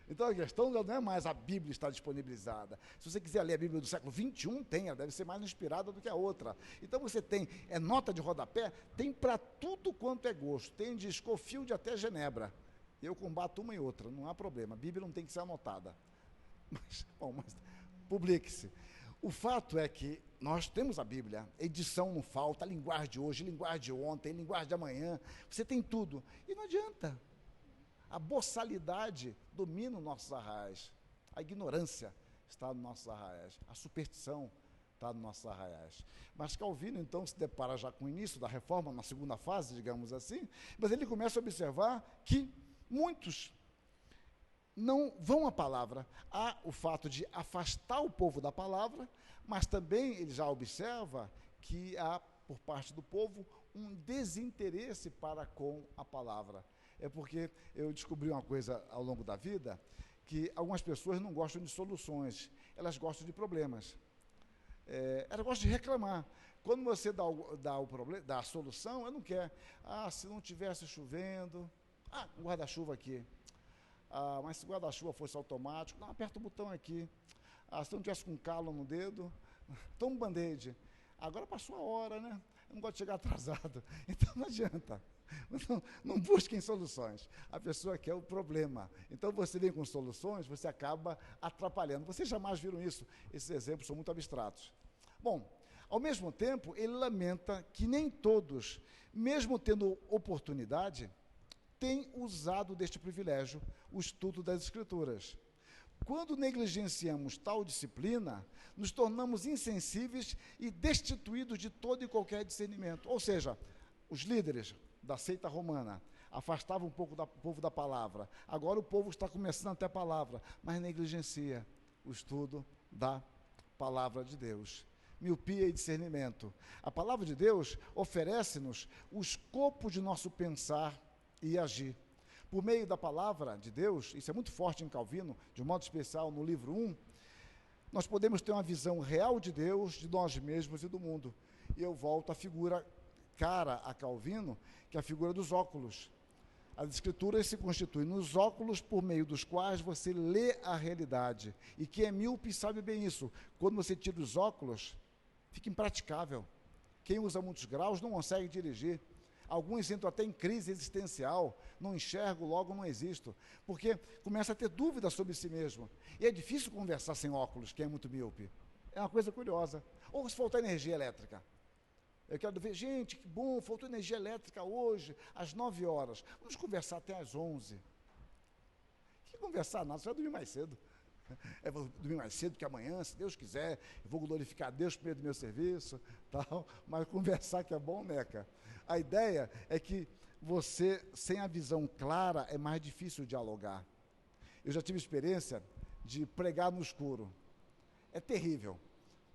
Então a questão não é mais a Bíblia estar disponibilizada. Se você quiser ler a Bíblia do século XXI, tem, ela deve ser mais inspirada do que a outra. Então você tem, nota de rodapé, tem para tudo quanto é gosto. Tem de Scofield até Genebra. Eu combato uma e outra, não há problema. A Bíblia não tem que ser anotada. Mas publique-se. O fato é que nós temos a Bíblia, edição não falta, linguagem de hoje, linguagem de ontem, linguagem de amanhã, você tem tudo. E não adianta. A boçalidade domina os nossos arraiais. A ignorância está nos nossos arraiais. A superstição está nos nossos arraiais. Mas Calvino, então, se depara já com o início da reforma, na segunda fase, digamos assim, mas ele começa a observar que muitos não vão à palavra. Há o fato de afastar o povo da palavra, mas também ele já observa que há, por parte do povo, um desinteresse para com a palavra. É porque eu descobri uma coisa ao longo da vida, que algumas pessoas não gostam de soluções, elas gostam de problemas. Elas gostam de reclamar. Quando você dá a solução, eu não quero. Se não tivesse chovendo, um guarda-chuva aqui. Mas se o guarda-chuva fosse automático, não, aperta o botão aqui. Se não tivesse com calo no dedo, toma um band-aid. Agora passou a hora, né? Eu não gosto de chegar atrasado. Então não adianta. Não busquem soluções. A pessoa quer o problema. Então você vem com soluções, você acaba atrapalhando. Vocês jamais viram isso. Esses exemplos são muito abstratos. Bom, ao mesmo tempo, ele lamenta que nem todos, mesmo tendo oportunidade, têm usado deste privilégio, o estudo das Escrituras. Quando negligenciamos tal disciplina, nos tornamos insensíveis e destituídos de todo e qualquer discernimento. Ou seja, os líderes da seita romana afastavam um pouco do povo da palavra. Agora o povo está começando a ter a palavra, mas negligencia o estudo da palavra de Deus. Miopia e discernimento. A palavra de Deus oferece-nos o escopo de nosso pensar e agir. Por meio da palavra de Deus, isso é muito forte em Calvino, de um modo especial no livro 1, nós podemos ter uma visão real de Deus, de nós mesmos e do mundo. E eu volto à figura cara a Calvino, que é a figura dos óculos. As Escrituras se constituem nos óculos por meio dos quais você lê a realidade. E quem é míope sabe bem isso. Quando você tira os óculos, fica impraticável. Quem usa muitos graus não consegue dirigir. Alguns entram até em crise existencial, não enxergo, logo não existo, porque começa a ter dúvidas sobre si mesmo. E é difícil conversar sem óculos, quem é muito míope. É uma coisa curiosa. Ou se faltar energia elétrica. Eu quero ver, gente, que bom, faltou energia elétrica hoje, às 9 horas. Vamos conversar até às 11. Que conversar nada, você vai dormir mais cedo. Vou dormir mais cedo, porque amanhã, se Deus quiser, eu vou glorificar a Deus por meio do meu serviço, tal. Mas conversar que é bom, Neca. A ideia é que você, sem a visão clara, é mais difícil dialogar. Eu já tive experiência de pregar no escuro. É terrível.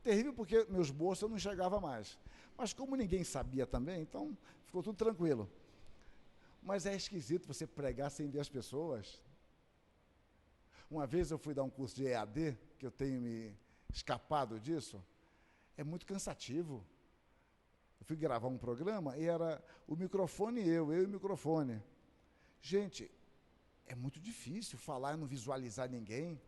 Terrível porque meus bolsos eu não enxergava mais. Mas como ninguém sabia também, então ficou tudo tranquilo. Mas é esquisito você pregar sem ver as pessoas. Uma vez eu fui dar um curso de EAD, que eu tenho me escapado disso, é muito cansativo. Eu fui gravar um programa e era o microfone e eu e o microfone. Gente, é muito difícil falar e não visualizar ninguém.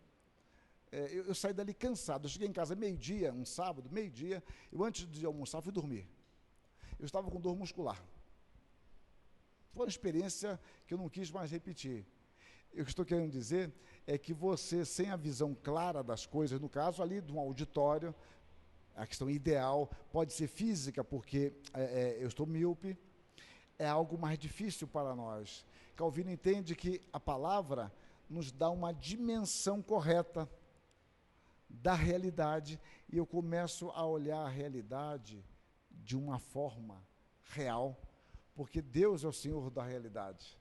Eu saí dali cansado. Eu cheguei em casa meio-dia, um sábado, meio-dia, eu antes de almoçar fui dormir. Eu estava com dor muscular. Foi uma experiência que eu não quis mais repetir. O que estou querendo dizer é que você, sem a visão clara das coisas, no caso ali de um auditório, a questão ideal pode ser física, porque eu estou míope, é algo mais difícil para nós. Calvino entende que a palavra nos dá uma dimensão correta da realidade, e eu começo a olhar a realidade de uma forma real, porque Deus é o Senhor da realidade.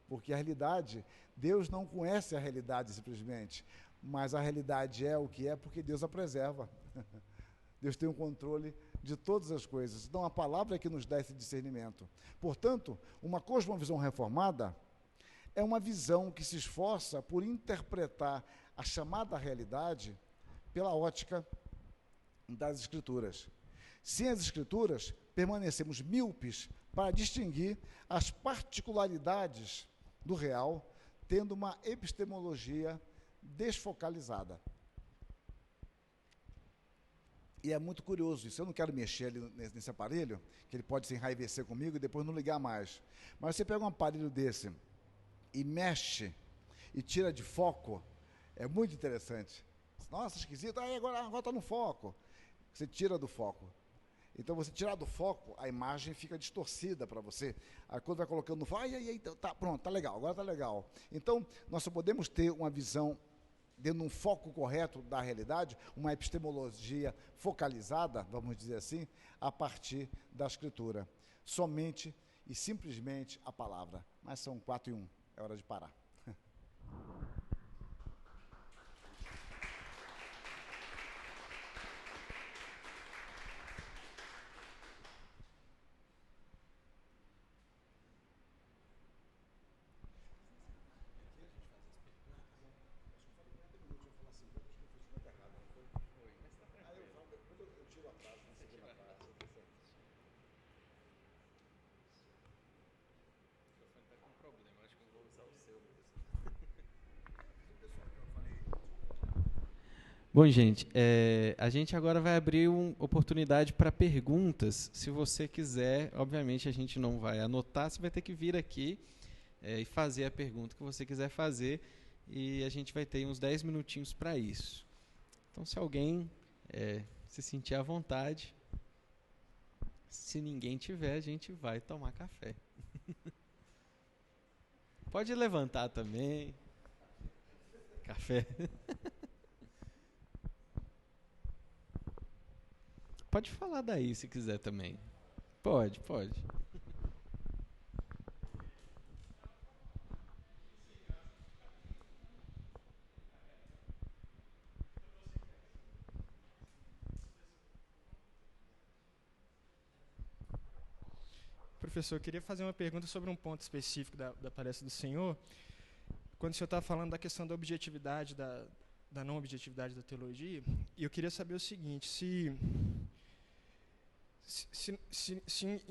Porque a realidade, Deus não conhece a realidade simplesmente, mas a realidade é o que é porque Deus a preserva. Deus tem o controle de todas as coisas. Então a palavra é que nos dá esse discernimento. Portanto, uma cosmovisão reformada é uma visão que se esforça por interpretar a chamada realidade pela ótica das Escrituras. Sem as Escrituras, permanecemos míopes para distinguir as particularidades do real tendo uma epistemologia desfocalizada. E é muito curioso isso. Eu não quero mexer ali nesse aparelho, que ele pode se enraivecer comigo e depois não ligar mais. Mas você pega um aparelho desse e mexe e tira de foco, é muito interessante. Nossa, esquisito, agora está no foco. Você tira do foco. Então, você tirar do foco, a imagem fica distorcida para você. Aí, quando vai colocando no foco, tá, pronto, tá legal, agora tá legal. Então, nós só podemos ter uma visão dentro de um foco correto da realidade, uma epistemologia focalizada, vamos dizer assim, a partir da Escritura. Somente e simplesmente a palavra. Mas são 4:01, é hora de parar. Bom, gente, a gente agora vai abrir uma oportunidade para perguntas. Se você quiser, obviamente a gente não vai anotar, você vai ter que vir aqui e fazer a pergunta que você quiser fazer, e a gente vai ter uns 10 minutinhos para isso. Então, se alguém se sentir à vontade, se ninguém tiver, a gente vai tomar café. Pode levantar também. Café. Pode falar daí se quiser também. Pode. Professor, eu queria fazer uma pergunta sobre um ponto específico da palestra do senhor. Quando o senhor estava falando da questão da objetividade, da não objetividade da teologia, e eu queria saber o seguinte, se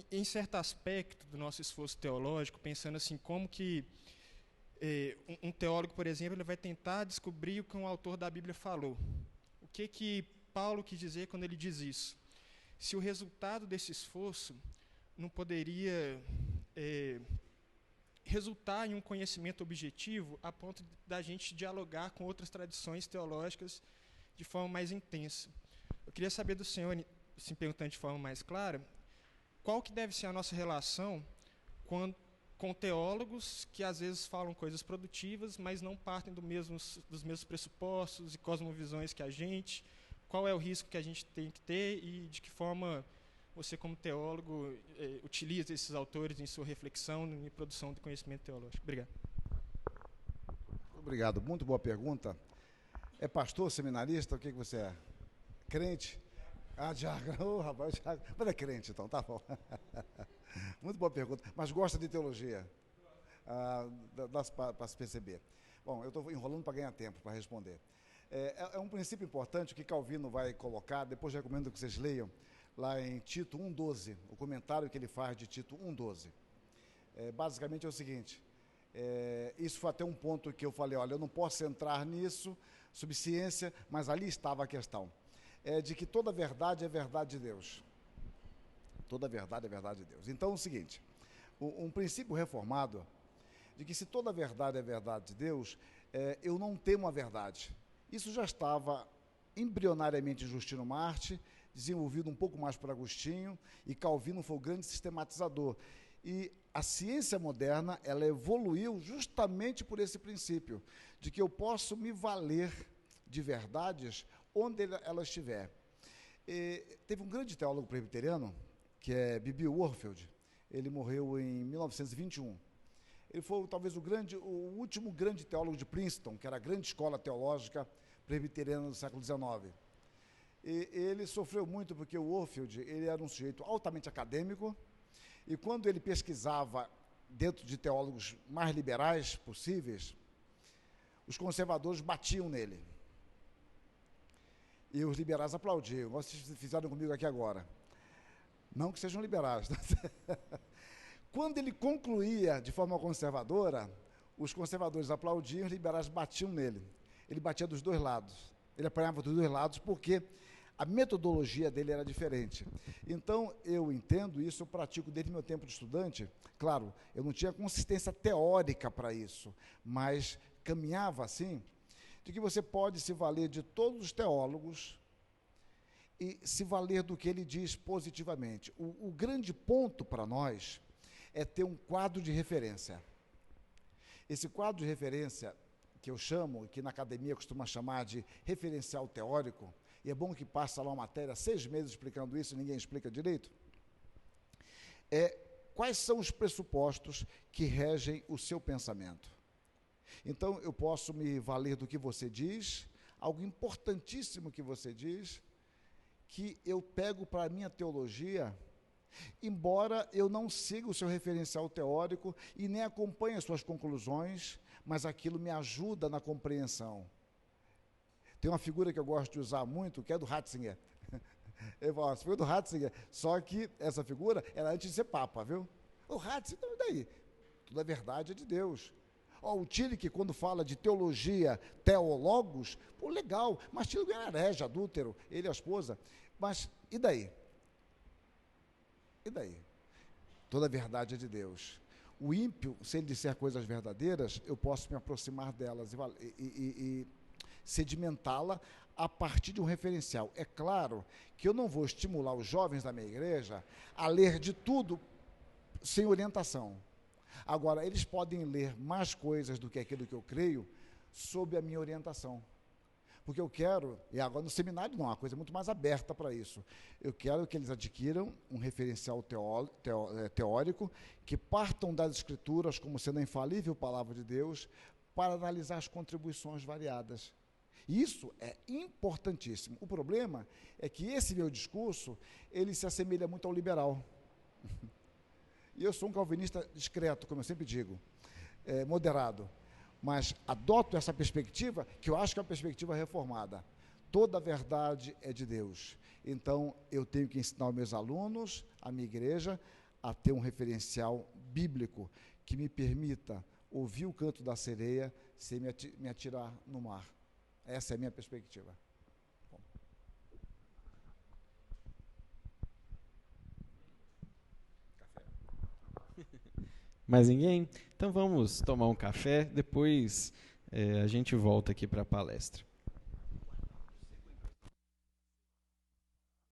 em certo aspecto do nosso esforço teológico, pensando assim, como que um teólogo, por exemplo, ele vai tentar descobrir o que um autor da Bíblia falou. O que Paulo quis dizer quando ele diz isso? Se o resultado desse esforço não poderia resultar em um conhecimento objetivo a ponto da gente dialogar com outras tradições teológicas de forma mais intensa. Eu queria saber do senhor, se perguntando de forma mais clara, qual que deve ser a nossa relação com teólogos que às vezes falam coisas produtivas, mas não partem dos mesmos pressupostos e cosmovisões que a gente. Qual é o risco que a gente tem que ter e de que forma você, como teólogo, utiliza esses autores em sua reflexão e produção de conhecimento teológico? Obrigado. Obrigado, muito boa pergunta. É pastor, seminarista, o que você é? Crente? Diácono, rapaz, mas é crente então, tá bom. Muito boa pergunta, mas gosta de teologia? Para se perceber. Bom, eu estou enrolando para ganhar tempo para responder. É um princípio importante que Calvino vai colocar, depois recomendo que vocês leiam, lá em Tito 1,12, o comentário que ele faz de Tito 1,12. Basicamente é o seguinte, isso foi até um ponto que eu falei, olha, eu não posso entrar nisso, sobre ciência, mas ali estava a questão. De que toda verdade é verdade de Deus. Toda verdade é verdade de Deus. Então é o seguinte, um princípio reformado, de que se toda verdade é verdade de Deus, eu não temo a verdade. Isso já estava embrionariamente em Justino Marte, desenvolvido um pouco mais por Agostinho, e Calvino foi o grande sistematizador. E a ciência moderna, ela evoluiu justamente por esse princípio, de que eu posso me valer de verdades onde ela estiver. Teve um grande teólogo presbiteriano, que é B.B. Warfield, ele morreu em 1921. Ele foi talvez o último grande teólogo de Princeton, que era a grande escola teológica presbiteriana do século XIX. E ele sofreu muito porque o Warfield, ele era um sujeito altamente acadêmico, e quando ele pesquisava dentro de teólogos mais liberais possíveis, os conservadores batiam nele. E os liberais aplaudiam. Vocês fizeram comigo aqui agora. Não que sejam liberais. Quando ele concluía de forma conservadora, os conservadores aplaudiam, os liberais batiam nele. Ele batia dos dois lados. Ele apanhava dos dois lados porque a metodologia dele era diferente. Então, eu entendo isso, eu pratico desde meu tempo de estudante. Claro, eu não tinha consistência teórica para isso, mas caminhava assim, de que você pode se valer de todos os teólogos e se valer do que ele diz positivamente. O grande ponto para nós é ter um quadro de referência. Esse quadro de referência, que eu chamo, que na academia costuma chamar de referencial teórico, e é bom que passa lá uma matéria 6 meses explicando isso e ninguém explica direito, quais são os pressupostos que regem o seu pensamento. Então, eu posso me valer do que você diz, algo importantíssimo que você diz, que eu pego para a minha teologia, embora eu não siga o seu referencial teórico e nem acompanhe as suas conclusões, mas aquilo me ajuda na compreensão. Tem uma figura que eu gosto de usar muito, que é do Ratzinger. Ele fala, essa figura do Ratzinger, só que essa figura era antes de ser papa, viu? O Ratzinger, então, e daí? Tudo é verdade, é de Deus. O Tillich, quando fala de teologia, teologos, pô, legal, mas Tillich era herege, adúltero, ele e a esposa, mas e daí? E daí? Toda a verdade é de Deus. O ímpio, se ele disser coisas verdadeiras, eu posso me aproximar delas e sedimentá-la a partir de um referencial. É claro que eu não vou estimular os jovens da minha igreja a ler de tudo sem orientação. Agora, eles podem ler mais coisas do que aquilo que eu creio sob a minha orientação. Porque eu quero, e agora no seminário não, uma coisa muito mais aberta para isso, eu quero que eles adquiram um referencial teórico, que partam das Escrituras como sendo a infalível palavra de Deus, para analisar as contribuições variadas. Isso é importantíssimo. O problema é que esse meu discurso, ele se assemelha muito ao liberal. E eu sou um calvinista discreto, como eu sempre digo, moderado. Mas adoto essa perspectiva, que eu acho que é uma perspectiva reformada. Toda a verdade é de Deus. Então, eu tenho que ensinar os meus alunos, a minha igreja, a ter um referencial bíblico que me permita ouvir o canto da sereia sem me atirar no mar. Essa é a minha perspectiva. Bom. Mais ninguém? Então vamos tomar um café, depois a gente volta aqui para a palestra.